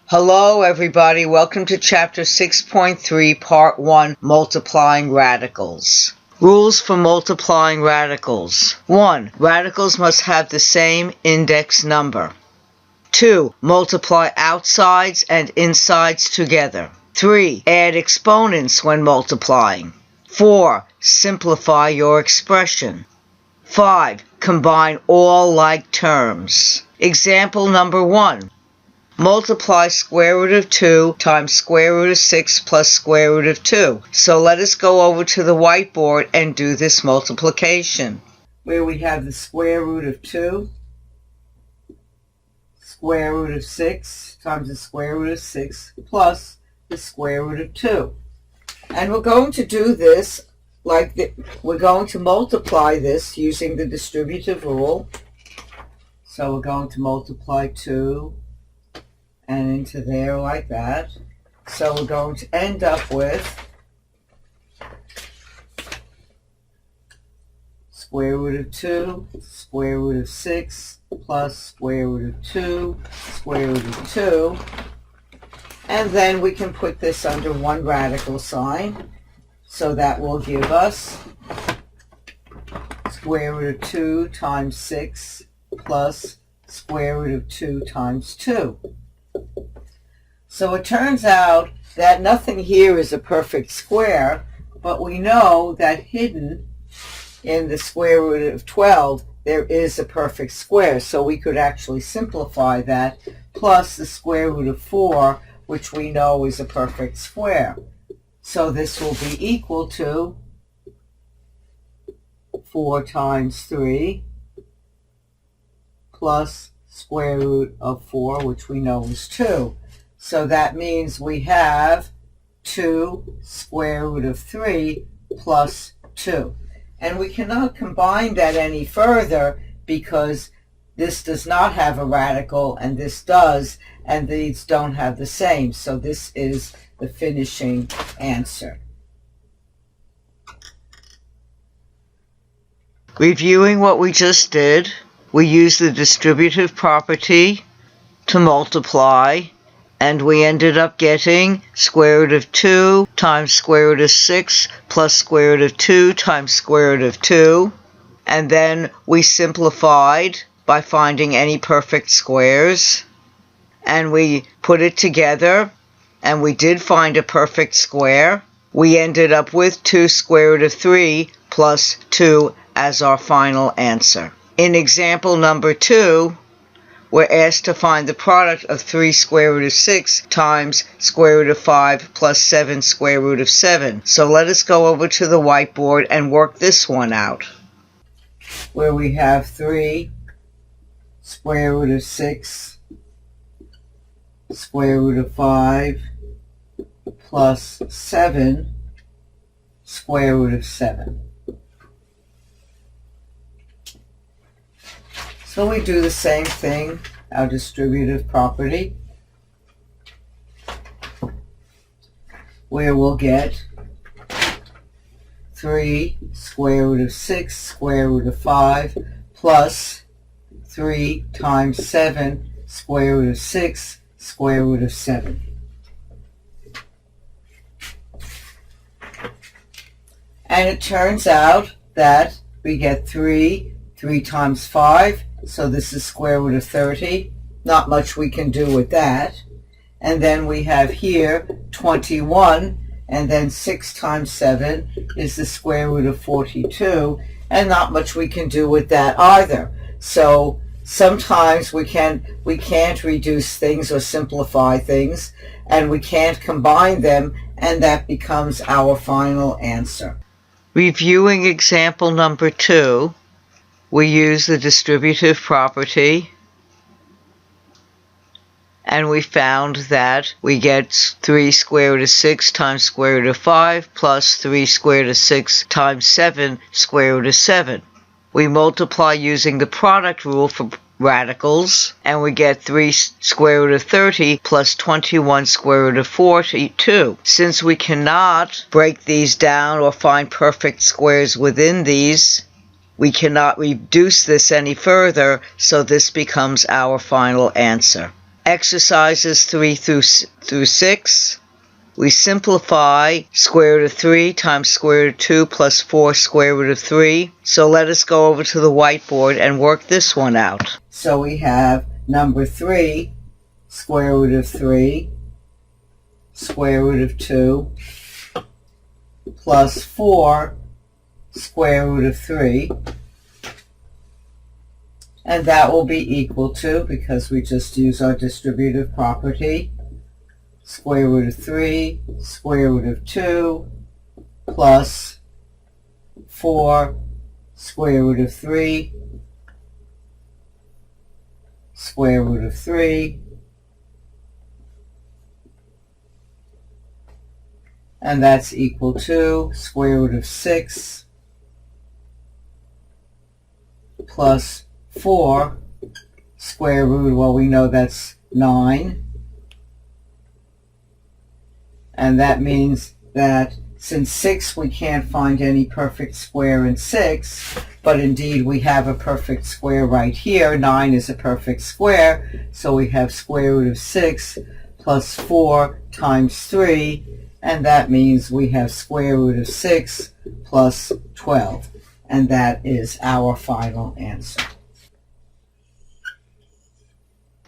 Hello everybody, welcome to chapter 6.3 part 1, multiplying radicals. Rules for multiplying radicals. 1. Radicals must have the same index number. 2. Multiply outsides and insides together. 3. Add exponents when multiplying. 4. Simplify your expression. 5. Combine all like terms. Example number 1. Multiply square root of 2 times square root of 6 plus square root of 2. So let us go over to the whiteboard and do this multiplication. Where we have the square root of 2, square root of 6 times the square root of 6 plus the square root of 2. And we're going to do this we're going to multiply this using the distributive rule. So we're going to multiply 2 and into there like that. So we're going to end up with square root of 2, square root of 6, plus square root of 2, square root of 2. And then we can put this under one radical sign. So that will give us square root of 2 times 6 plus square root of 2 times 2. So it turns out that nothing here is a perfect square, but we know that hidden in the square root of 12, there is a perfect square. So we could actually simplify that, plus the square root of 4, which we know is a perfect square. So this will be equal to 4 times 3 plus square root of 4, which we know is 2. So that means we have 2 square root of 3 plus 2. And we cannot combine that any further because this does not have a radical and this does, and these don't have the same. So this is the finishing answer. Reviewing what we just did, we used the distributive property to multiply, and we ended up getting square root of 2 times square root of 6 plus square root of 2 times square root of 2. And then we simplified by finding any perfect squares. And we put it together, and we did find a perfect square. We ended up with 2 square root of 3 plus 2 as our final answer. In example number 2, we're asked to find the product of 3 square root of 6 times square root of 5 plus 7 square root of 7. So let us go over to the whiteboard and work this one out. Where we have 3 square root of 6 square root of 5 plus 7 square root of 7. So we do the same thing, our distributive property, where we'll get 3 square root of 6 square root of 5 plus 3 times 7 square root of 6 square root of 7. And it turns out that we get 3 times 5, so this is square root of 30. Not much we can do with that. And then we have here 21, and then 6 times 7 is the square root of 42, and not much we can do with that either. So sometimes we can't reduce things or simplify things, and we can't combine them, and that becomes our final answer. Reviewing example number 2, we use the distributive property, and we found that we get 3 square root of 6 times square root of 5 plus 3 square root of 6 times 7 square root of 7. We multiply using the product rule for radicals, and we get 3 square root of 30 plus 21 square root of 42. Since we cannot break these down or find perfect squares within these, we cannot reduce this any further, so this becomes our final answer. Exercises 3 through 6. We simplify square root of 3 times square root of 2 plus 4 square root of 3. So let us go over to the whiteboard and work this one out. So we have number 3, square root of 3, square root of 2, plus 4 square root of 3. And that will be equal to, because we just use our distributive property, square root of 3, square root of 2, plus 4 square root of 3, square root of 3, and that's equal to square root of 6 plus 4 square root, well, we know that's 9. And that means that since 6, we can't find any perfect square in 6, but indeed we have a perfect square right here. 9 is a perfect square, so we have square root of 6 plus 4 times 3, and that means we have square root of 6 plus 12, and that is our final answer.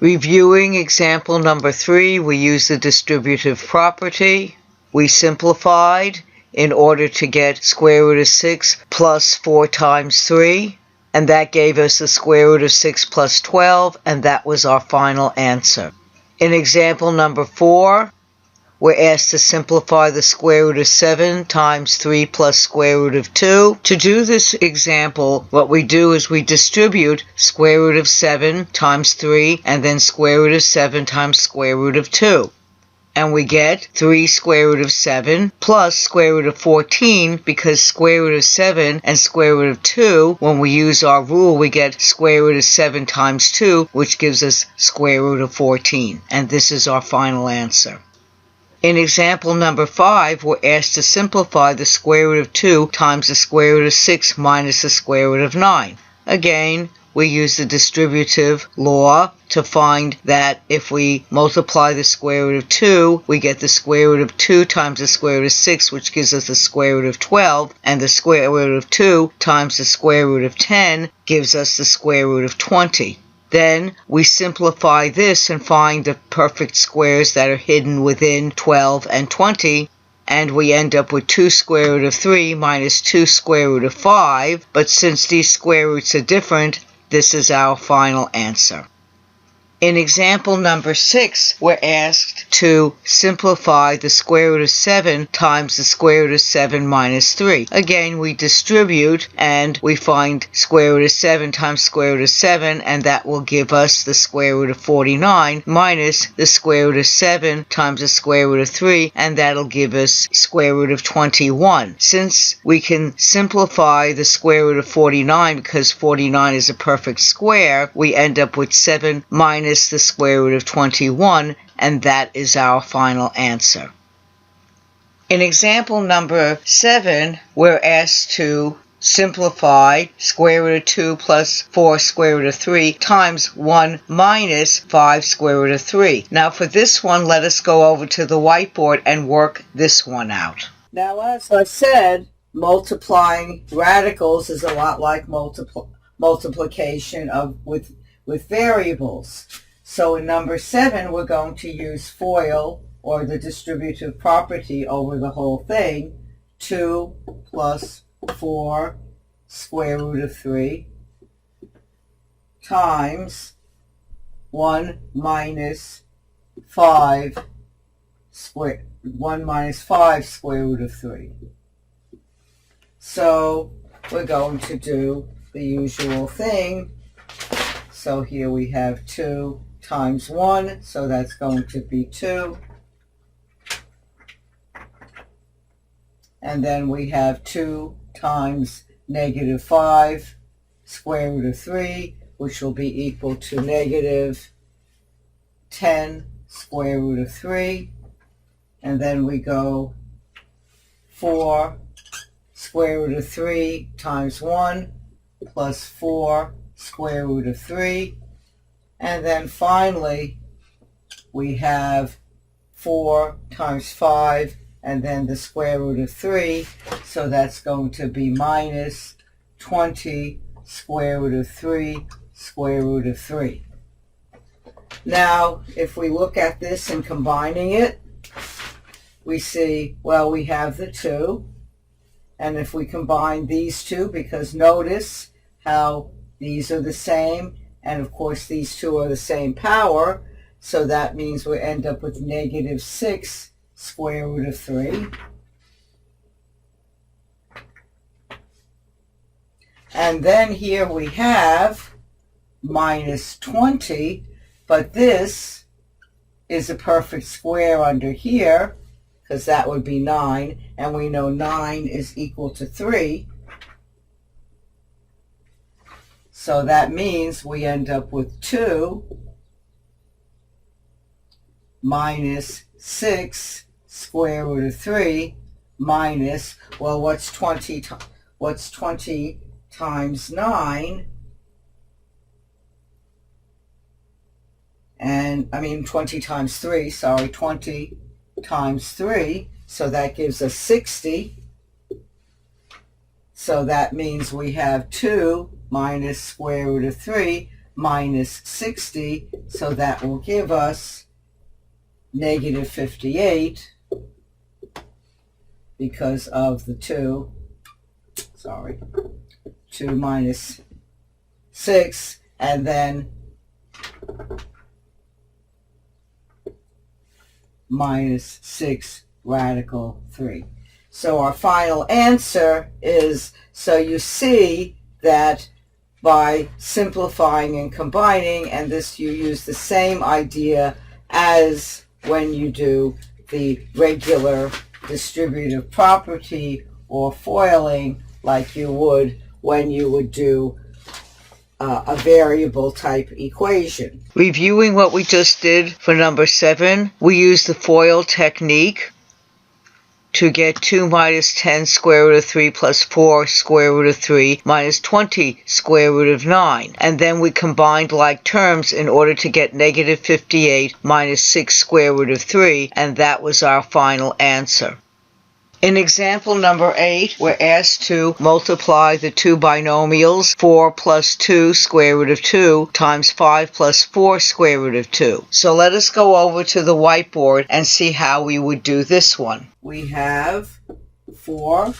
Reviewing example number 3, we use the distributive property. We simplified in order to get square root of 6 plus 4 times 3, and that gave us the square root of 6 plus 12, and that was our final answer. In example number 4, we're asked to simplify the square root of 7 times 3 plus square root of 2. To do this example, what we do is we distribute square root of 7 times 3 and then square root of 7 times square root of 2. And we get 3 square root of 7 plus square root of 14, because square root of 7 and square root of 2, when we use our rule, we get square root of 7 times 2, which gives us square root of 14. And this is our final answer. In example number 5, we're asked to simplify the square root of 2 times the square root of 6 minus the square root of 9. Again, we use the distributive law to find that if we multiply the square root of 2, we get the square root of 2 times the square root of 6, which gives us the square root of 12, and the square root of 2 times the square root of 10 gives us the square root of 20. Then we simplify this and find the perfect squares that are hidden within 12 and 20, and we end up with 2 square root of 3 minus 2 square root of 5, but since these square roots are different, this is our final answer. In example number 6, we're asked to simplify the square root of 7 times the square root of 7 minus 3. Again, we distribute and we find square root of 7 times square root of 7, and that will give us the square root of 49 minus the square root of 7 times the square root of 3, and that'll give us square root of 21. Since we can simplify the square root of 49 because 49 is a perfect square, we end up with 7 minus the square root of 21, and that is our final answer. In example number 7, we're asked to simplify square root of 2 plus 4 square root of 3 times 1 minus 5 square root of 3. Now for this one, let us go over to the whiteboard and work this one out. Now, as I said, multiplying radicals is a lot like multiplication with variables. So in number 7, we're going to use FOIL, or the distributive property, over the whole thing. 2 plus 4 square root of 3 times 1 minus 5 square root of 3. So we're going to do the usual thing. So here we have 2 times 1, so that's going to be 2. And then we have 2 times negative 5 square root of 3, which will be equal to negative 10 square root of 3. And then we go 4 square root of 3 times 1 plus 4 square root of 3. And then finally, we have 4 times 5, and then the square root of 3. So that's going to be minus 20 square root of 3 square root of 3. Now, if we look at this and combining it, we see, well, we have the 2. And if we combine these two, because notice how these are the same, and of course these two are the same power, so that means we end up with negative 6 square root of 3. And then here we have minus 20, but this is a perfect square under here, because that would be 9, and we know 9 is equal to 3. So that means we end up with 2 minus 6 square root of 3 minus, well, what's 20 times 9? And, 20 times 3, sorry, 20 times 3, so that gives us 60. So that means we have 2 minus square root of 3 minus 60, so that will give us negative 58 because of the 2 minus 6, and then minus 6 radical 3. So our final answer is, so you see that by simplifying and combining, and this you use the same idea as when you do the regular distributive property or foiling, like you would when you would do a variable type equation. Reviewing what we just did for number 7, we used the FOIL technique to get 2 minus 10 square root of 3 plus 4 square root of 3 minus 20 square root of 9. And then we combined like terms in order to get negative 58 minus 6 square root of 3, and that was our final answer. In example number 8, we're asked to multiply the two binomials 4 plus 2 square root of 2 times 5 plus 4 square root of 2. So let us go over to the whiteboard and see how we would do this one. We have 4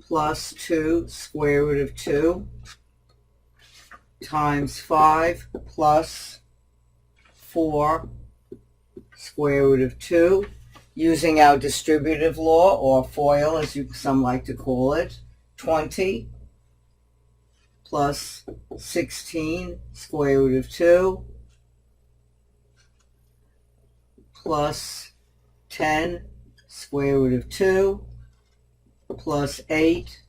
plus 2 square root of 2 times 5 plus 4 square root of 2. Using our distributive law, or FOIL as some like to call it, 20 plus 16 square root of 2 plus 10 square root of 2 plus 8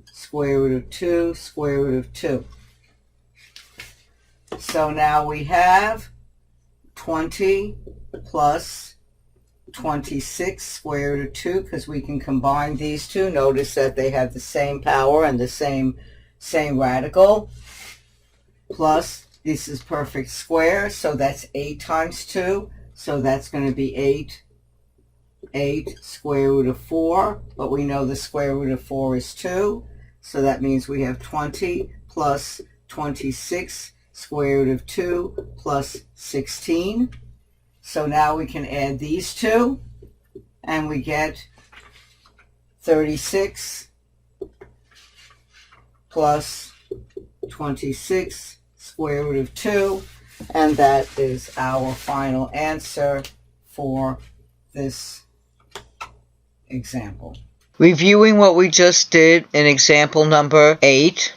square root of 2 square root of 2. So now we have 20 plus 26 square root of 2, because we can combine these two. Notice that they have the same power and the same radical. Plus, this is perfect square, so that's 8 times 2. So that's going to be 8 square root of 4. But we know the square root of 4 is 2. So that means we have 20 plus 26 square root of 2 plus 16. So now we can add these two, and we get 36 plus 26 square root of 2, and that is our final answer for this example. Reviewing what we just did in example number 8,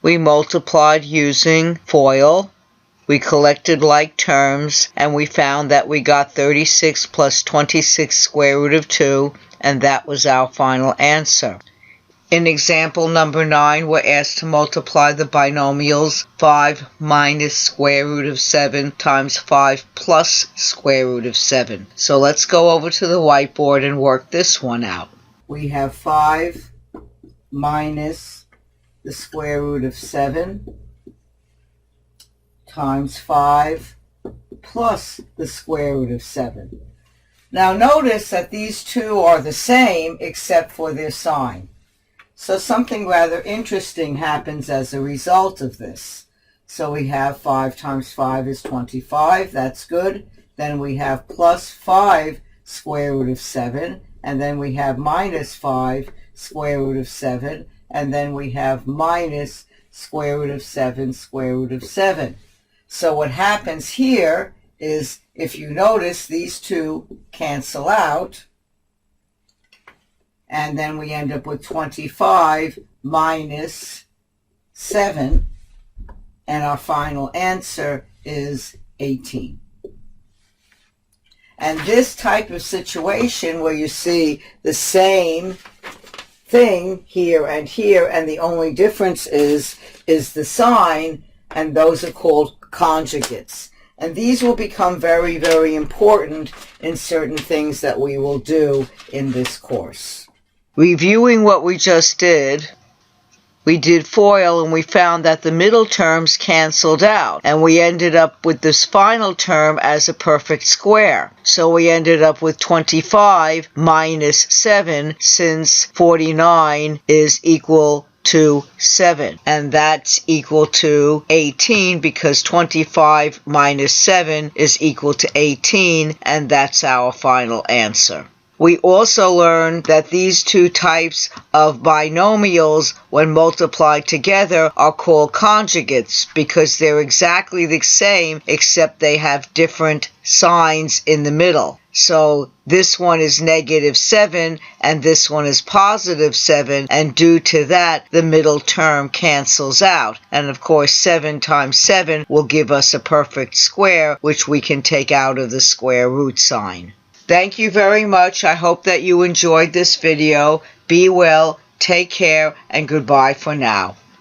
we multiplied using FOIL. We collected like terms, and we found that we got 36 plus 26 square root of 2, and that was our final answer. In example number 9, we're asked to multiply the binomials 5 minus square root of 7 times 5 plus square root of 7. So let's go over to the whiteboard and work this one out. We have 5 minus the square root of 7 times 5 plus the square root of 7. Now notice that these two are the same except for their sign. So something rather interesting happens as a result of this. So we have 5 times 5 is 25. That's good. Then we have plus 5 square root of 7. And then we have minus 5 square root of 7. And then we have minus square root of 7 square root of 7. So what happens here is, if you notice, these two cancel out. And then we end up with 25 minus 7. And our final answer is 18. And this type of situation where you see the same thing here, and the only difference is the sign, and those are called conjugates. And these will become very, very important in certain things that we will do in this course. Reviewing what we just did, we did FOIL and we found that the middle terms canceled out, and we ended up with this final term as a perfect square. So we ended up with 25 minus 7, since 49 is equal to 7, and that's equal to 18, because 25 minus 7 is equal to 18, and that's our final answer. We also learned that these two types of binomials, when multiplied together, are called conjugates because they're exactly the same except they have different signs in the middle. So this one is -7 and this one is +7, and due to that the middle term cancels out. And of course 7 times 7 will give us a perfect square, which we can take out of the square root sign. Thank you very much. I hope that you enjoyed this video. Be well, take care, and goodbye for now.